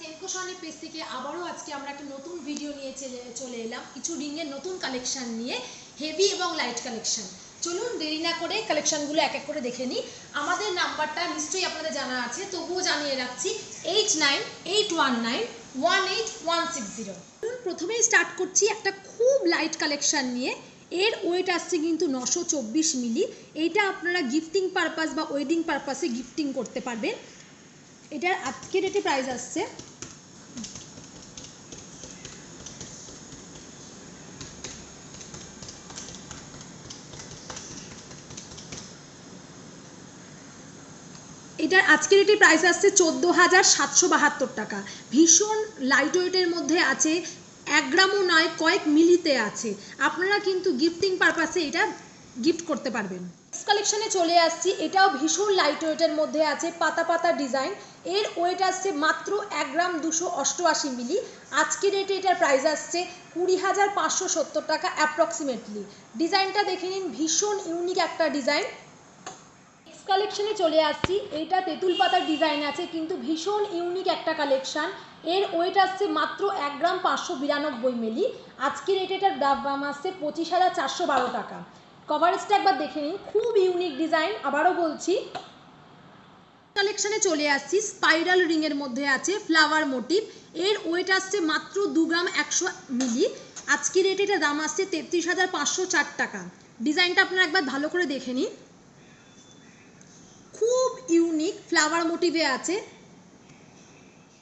সেনকো শানের পেজ থেকে আবারও আজকে আমরা একটা নতুন ভিডিও নিয়ে চলে এলাম কিছু রিংয়ের নতুন কালেকশন নিয়ে, হেভি এবং লাইট কালেকশন। চলুন দেরি না করে কালেকশনগুলো এক এক করে দেখে নিই। আমাদের নাম্বারটা নিশ্চয়ই আপনাদের জানা আছে, তবুও জানিয়ে রাখছি 8981918160। প্রথমেই স্টার্ট করছি একটা খুব লাইট কালেকশন নিয়ে। এর ওয়েট আসছে কিন্তু 924 মিলি। এইটা আপনারা গিফটিং পারপাস বা ওয়েডিং পারপাসে গিফটিং করতে পারবেন। এটার আজকের রেটে প্রাইস আসছে এটার আজকের রেটে প্রাইস আসছে 14,772 টাকা। ভীষণ লাইট ওয়েটের মধ্যে আছে, 1 গ্রামও নয়, কয়েক মিলিতে আছে। আপনারা কিন্তু গিফটিং পারপাসে এটা গিফট করতে পারবেন। কালেকশনে চলে আসছি, এটাও ভীষণ লাইট ওয়েটের মধ্যে আছে, পাতা পাতা ডিজাইন। এর ওয়েট আসছে মাত্র 1 গ্রাম 288 মিলি। আজকের রেটে এটার প্রাইস আসছে 20,570 টাকা অ্যাপ্রক্সিমেটলি। ডিজাইনটা দেখে নিন, ভীষণ ইউনিক একটা ডিজাইন। কালেকশনে চলে আসছি, এইটা তেঁতুল পাতার ডিজাইন আছে, কিন্তু ভীষণ ইউনিক একটা কালেকশান। এর ওয়েট আসছে মাত্র 1 গ্রাম 592 মিলি। আজকের রেটে এটার দাম আসছে 25,412 টাকা। কভারেজটা একবার দেখে নিন, খুব ইউনিক ডিজাইন। আবারও বলছি, কালেকশনে চলে আসছি, স্পাইরাল রিংয়ের মধ্যে আছে ফ্লাওয়ার মোটিভ। এর ওয়েট আসছে মাত্র 2 গ্রাম 100 মিলি। আজকের রেটে এটার দাম আসছে 33,504 টাকা। ডিজাইনটা আপনারা একবার ভালো করে দেখে নিন, খুব ইউনিক ফ্লাওয়ার মোটিভে আছে।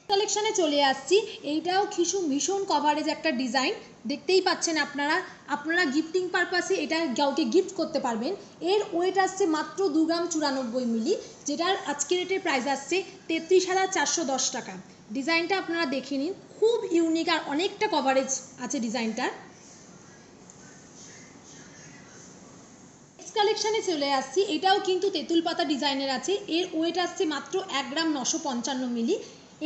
কালেকশনে চলে আসছি, এইটাও ভীষণ কভারেজ একটা ডিজাইন, দেখতেই পাচ্ছেন আপনারা গিফটিং পারপাসে এটা কাউকে গিফট করতে পারবেন। এর ওয়েট আসছে মাত্র 2 গ্রাম 94 মিলি, যেটার আজকের রেটের প্রাইস আসছে 33,410 টাকা। ডিজাইনটা আপনারা দেখে নিন, খুব ইউনিক আর অনেকটা কভারেজ আছে ডিজাইনটার। কালেকশনে চলে আসছি, এটাও কিন্তু তেঁতুল পাতা ডিজাইনের আছে। এর ওয়েট আসছে মাত্র 1 গ্রাম 955 মিলি।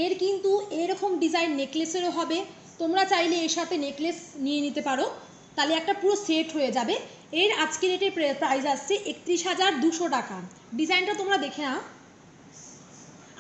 এর কিন্তু এরকম ডিজাইন নেকলেসেরও হবে, তোমরা চাইলে এর সাথে নেকলেস নিয়ে নিতে পারো, তাহলে একটা পুরো সেট হয়ে যাবে। এর আজকের রেটের প্রাইস আসছে 31,200 টাকা। ডিজাইনটা তোমরা দেখে নাও।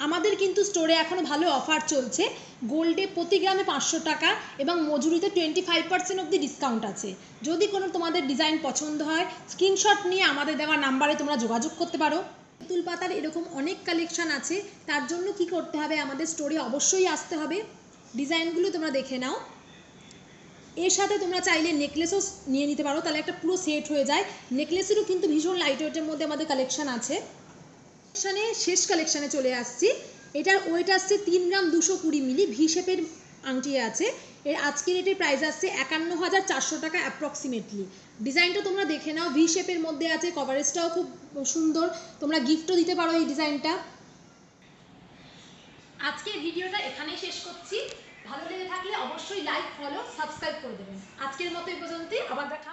আমাদের কিন্তু স্টোরে এখনও ভালো অফার চলছে, গোল্ডে প্রতি গ্রামে 500 টাকা এবং মজুরিতে 25% অবধি ডিসকাউন্ট আছে। যদি কোনো তোমাদের ডিজাইন পছন্দ হয়, স্ক্রিনশট নিয়ে আমাদের দেওয়া নাম্বারে তোমরা যোগাযোগ করতে পারো। তেঁতুল পাতার এরকম অনেক কালেকশান আছে, তার জন্য কি করতে হবে, আমাদের স্টোরে অবশ্যই আসতে হবে। ডিজাইনগুলো তোমরা দেখে নাও। এর সাথে তোমরা চাইলে নেকলেসও নিয়ে নিতে পারো, তাহলে একটা পুরো সেট হয়ে যায়। নেকলেসেরও কিন্তু ভীষণ লাইট ওয়েটের মধ্যে আমাদের কালেকশান আছে। শেষ কালেকশানে চলে আসছি, এটার ওয়েট আসছে 3 গ্রাম 220 মিলি, ভি শেপের আংটি আছে। এর আজকের রেটের প্রাইস আসছে 51,400 টাকা অ্যাপ্রক্সিমেটলি। ডিজাইনটা তোমরা দেখে নাও, ভি শেপের মধ্যে আছে, কভারেজটাও খুব সুন্দর, তোমরা গিফটও দিতে পারো এই ডিজাইনটা। আজকের ভিডিওটা এখানেই শেষ করছি। ভালো লেগে থাকলে অবশ্যই লাইক, ফলো, সাবস্ক্রাইব করে দেবেন। আজকের মতো এই পর্যন্তই, আবার দেখা।